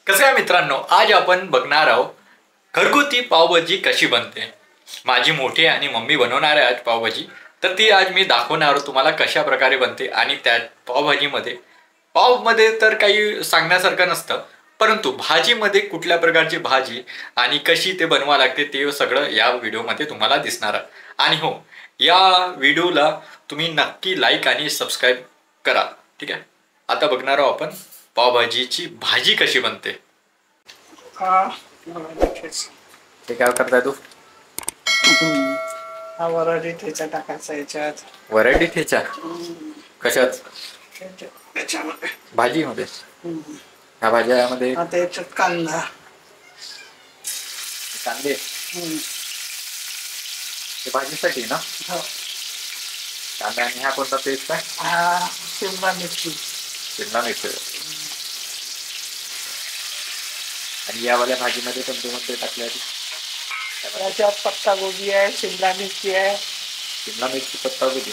कसं आहे मित्रांनो, आज आपण बघणार आहोत घरगुती पावभाजी कशी बनते। माझी मोठी आणि मम्मी बनवणार आहे आज पावभाजी, तर ती आज मी दाखवणार आहोत तुम्हाला कशा प्रकारे बनते। आणि त्या पावमध्ये तर काही सांगण्यासारखं नसतं, परंतु भाजीमध्ये कुठल्या प्रकारची भाजी आणि कशी ते बनवा लागते ते सगळं या व्हिडिओमध्ये तुम्हाला दिसणार आहे। आणि हो, या व्हिडिओला तुम्ही नक्की लाईक आणि सबस्क्राईब करा, ठीक आहे। आता बघणार आहोत आपण पावभाजीची भाजी कशी बनते। ते काय करताय तू? वराडी ठेचा टाकायचा याच्यात। वराडी ठेचा कशात? भाजीमध्ये। ह्या भाज्यामध्ये आता याच्यात कांदा, कांदे ते भाजीसाठी ना? हो। कांदा आणि हा कोणता पेस्ट आहे? शिमला मिरची। शिमला मिरची। आणि यावाल्या भाजीमध्ये कोणते टाकले? याच्यात पत्ता गोबी आहे, शिमला मिरची आहे। शिमला मिरची, पत्ता गोबी,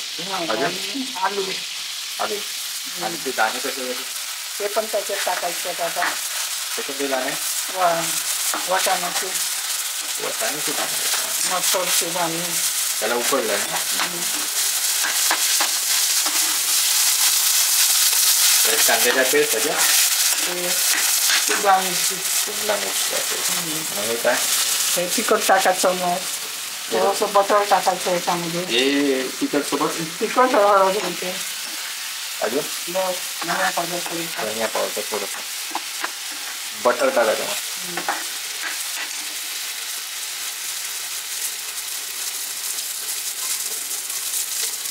आलू आलू आणि ते दाणे कसे झाले ते पण त्याच्यात टाकायचे। आता त्याचे दाणे वाटाण्याचे दाणे, मसूरचे दाणे त्याला उकडलं आहे। कांद्याच्या पेस्ट त्याच्या शिमला मिरची म्हणजे काय हे तिखट टाकायचं। मग थोडंसं बटर टाकायचं याच्यामध्ये। हे तिखट सोबत तिखट हळद होते, अजून धनिया पावडर थोडंसं बटर टाकायचं।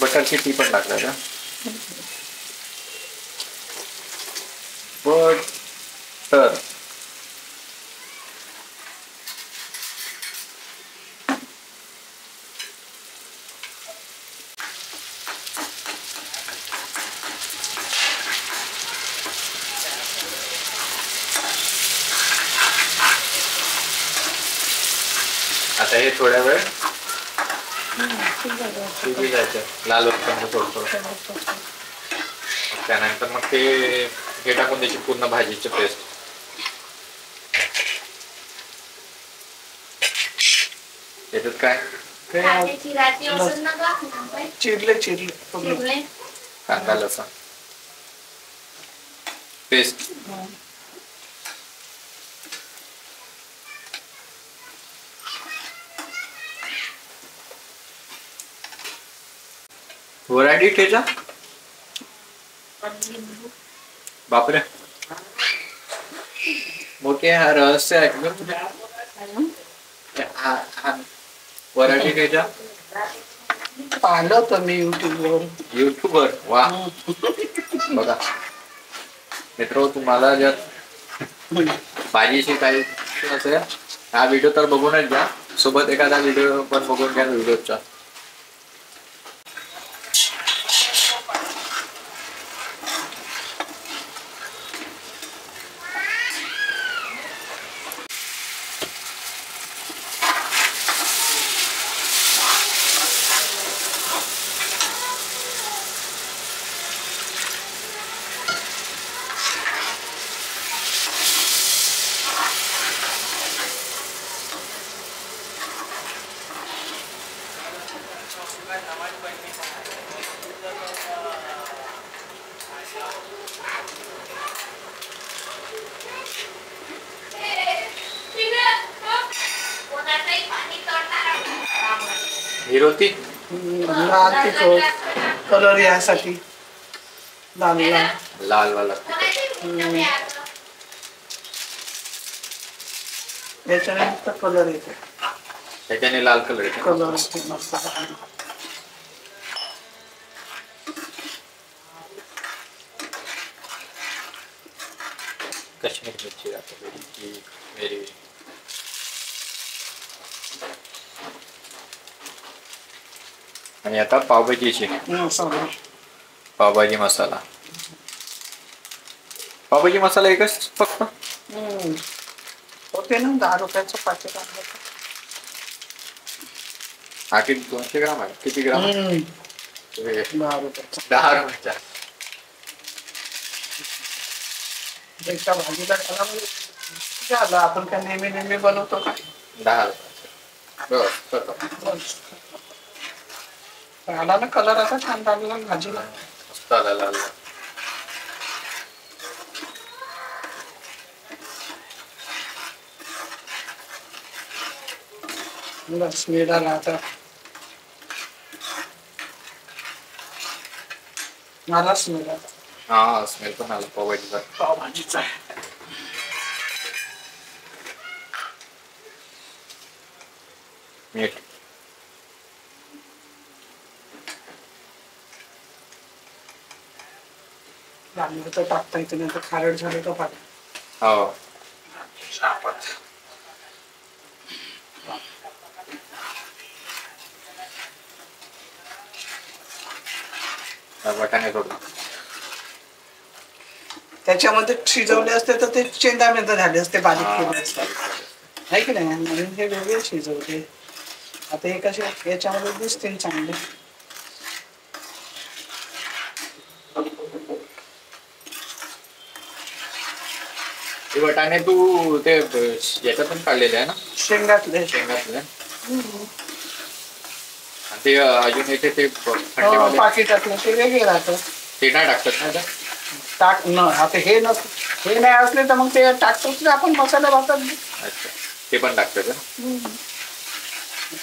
बटरची टी पण टाकलं का? बटर आता हे थोड्या वेळ शिजायचं, लाल होतं थोडं। त्यानंतर मग ते हे टाकून द्यायची पूर्ण भाजीची पेस्ट। याच्यात काय? चिरले कांदा लसूण पेस्ट। वराडी ठेचा, बापरे मोठे हा रहस्य आहे। वराडी ठेचा पाहिलं होतं मी युट्यूबवर। वा बघा मित्र, तुम्हाला जर भाजीशी काही असेल हा व्हिडिओ तर बघूनच घ्या, सोबत एखादा व्हिडिओ पण बघून घ्या व्हिडिओचा। हिरोती लाल तिखट कलर यासाठी लाल वाला याच्याने कलर येते, त्याच्याने लाल कलर येते। मस्त। कश्मीर मिरची मेरी आणि आता पावभाजीची पावभाजी मसाला। पावभाजी मसाला एकच फक्त होते ना, 10 रुपयाचं पाकिट आणलं। हा किती 200 ग्राम आहे? किती ग्राम? 10 रुपयाचा। 10 रुपयाचा एका भाजीला घालामध्ये झालं. आपण काय नेहमी नेहमी बनवतो का? 10 बस करतो. आला ना कलर असा छान लागला भाजीला. मस्त आला. बस मिळाला आता. मला स्मेल आला. हा स्मेल पण आला पावभाजीचा. पावभाजीचा मीठ लागलं तर टाकता येते, नाही तर खारट झालं तर पाणी. हो वाटाणे थोडं त्याच्यामध्ये शिजवले असते तर ते चेंदामेंदा झाले असते, बारीक केले असते, आहे की नाही? आणि हे वेगळे शिजवले. आता हे कसे याच्यामध्ये दिसतील चांगले. ते वाटाणे तू ते याच्यातून काढलेले आहे ना, शेंगातले. शेंगातले. आणि ते अजून येते ते थंडीवाले पाकिटातले ते वेगळे राहतात. ते नाही टाकतात ना आता? टाक न आता हे नाही असले तर मग ते टाकतोच ना आपण मसाला भातात. अच्छा ते पण टाकतात ना?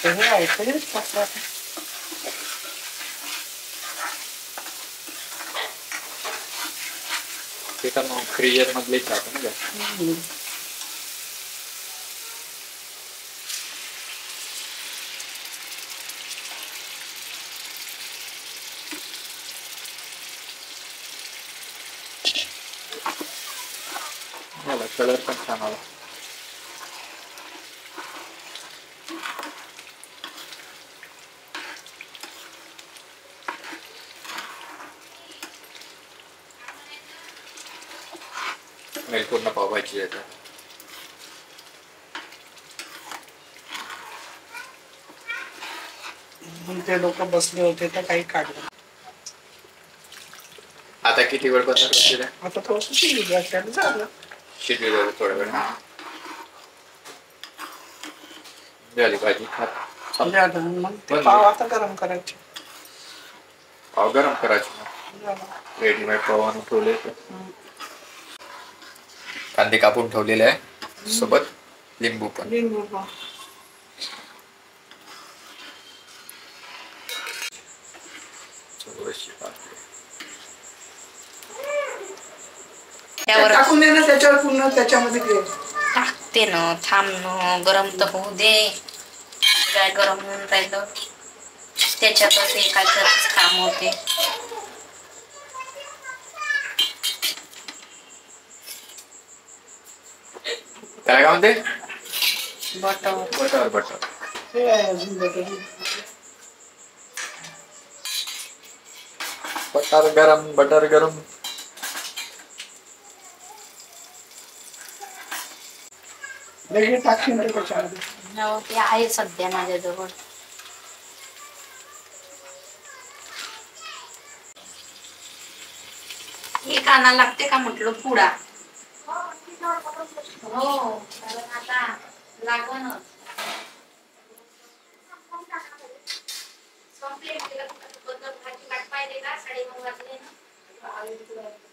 ते हे आहे तेच टाकतात. ते तर मग फ्रीजर मधलेच राहतं ना. कलर पण छान आला. पूर्ण पावभाजी आहे. ते लोक बसले होते तर काही काढलं. आता किती वेळ बनवलं? आता थोडंसं शिजलं झालं. शिजलं थोडा वेळ झाली भाजी. मग ते पाव आता गरम करायचे. पाव गरम करायचे रेडीमेड पाव आणून ठेवले. कांदे कापून ठेवलेले आहे, सोबत लिंबू पण. टाकून दे ना त्याच्यावर, पूर्ण त्याच्यामध्ये घे. टाकते ना, थांब ना, गरम तर होऊ दे. काय गरम होऊन राहिलं त्याच्यातच एकाच काम होते. काय का म्हणते? बटर बटर हे आहे अजून बटर. बटर गरम. लगेच टाकशील ते त्याच्यामध्ये. हो ते आहे सध्या माझ्याजवळ. एक आणा लागते का म्हटलं पुडा. हो कारण आता लागणच. भाजी वाट पाहिजे का? 9:30 वाजले ना.